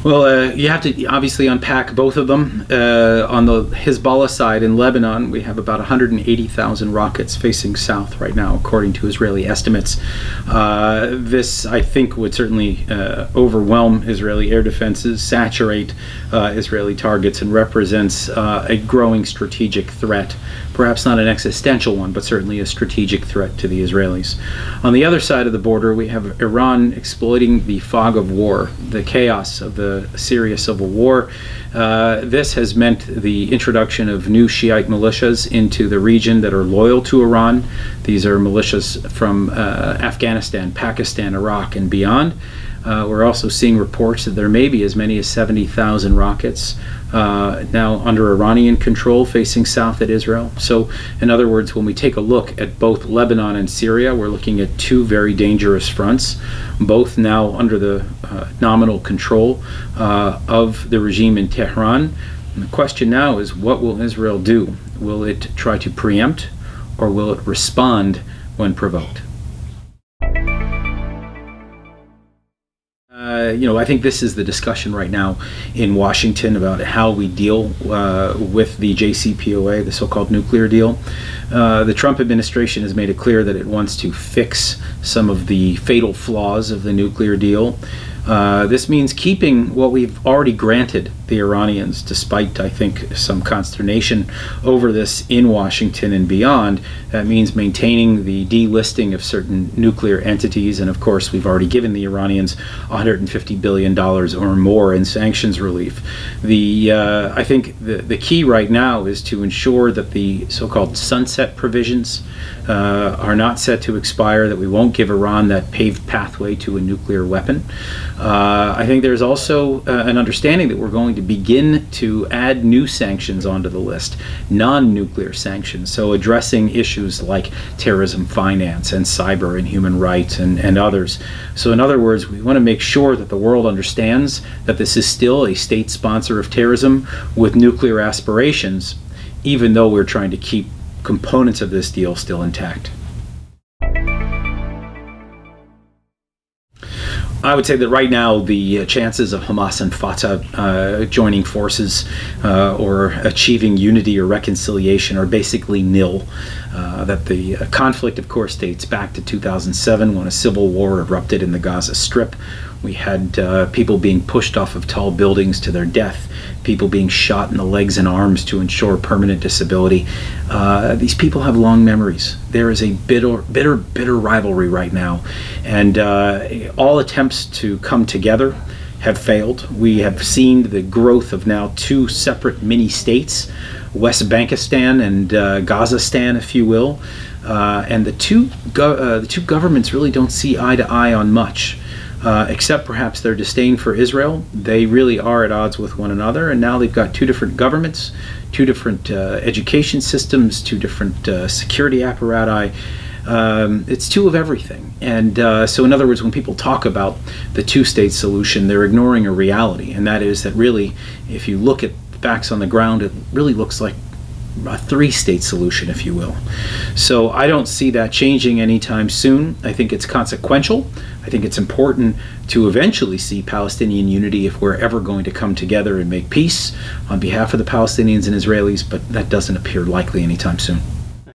Well, you have to obviously unpack both of them. On the Hezbollah side in Lebanon, we have about 180,000 rockets facing south right now, according to Israeli estimates. This, I think, would certainly overwhelm Israeli air defenses, saturate Israeli targets, and represents a growing strategic threat. Perhaps not an existential one, but certainly a strategic threat to the Israelis. On the other side of the border, we have Iran exploiting the fog of war, the chaos of the Syria civil war. This has meant the introduction of new Shiite militias into the region that are loyal to Iran. These are militias from Afghanistan, Pakistan, Iraq, and beyond. We're also seeing reports that there may be as many as 70,000 rockets now under Iranian control facing south at Israel. So, in other words, when we take a look at both Lebanon and Syria, we're looking at two very dangerous fronts, both now under the nominal control of the regime in Tehran. And the question now is, what will Israel do? Will it try to preempt, or will it respond when provoked? I think this is the discussion right now in Washington about how we deal with the JCPOA, the so-called nuclear deal. The Trump administration has made it clear that it wants to fix some of the fatal flaws of the nuclear deal. This means keeping what we've already granted the Iranians, despite, I think, some consternation over this in Washington and beyond. That means maintaining the delisting of certain nuclear entities, and of course we've already given the Iranians $150 billion or more in sanctions relief. I think the key right now is to ensure that the so-called sunset provisions are not set to expire, that we won't give Iran that paved pathway to a nuclear weapon. I think there's also an understanding that we're going to begin to add new sanctions onto the list, non-nuclear sanctions, so addressing issues like terrorism finance and cyber and human rights and others. So in other words, we want to make sure that the world understands that this is still a state sponsor of terrorism with nuclear aspirations, even though we're trying to keep components of this deal still intact. I would say that right now the chances of Hamas and Fatah joining forces or achieving unity or reconciliation are basically nil. That the conflict, of course, dates back to 2007 when a civil war erupted in the Gaza Strip. We had people being pushed off of tall buildings to their death, people being shot in the legs and arms to ensure permanent disability. These people have long memories. There is a bitter rivalry right now, and all attempts to come together have failed. We have seen the growth of now two separate mini-states, West Bankistan and Gazastan, if you will, and the two governments really don't see eye to eye on much. Except perhaps their disdain for Israel. They really are at odds with one another, and now they've got two different governments, two different education systems, two different security apparati. It's two of everything. And so in other words, when people talk about the two-state solution, they're ignoring a reality, and that is that really, if you look at facts on the ground, it really looks like a three-state solution, if you will. So I don't see that changing anytime soon. I think it's consequential. I think it's important to eventually see Palestinian unity if we're ever going to come together and make peace on behalf of the Palestinians and Israelis, but that doesn't appear likely anytime soon.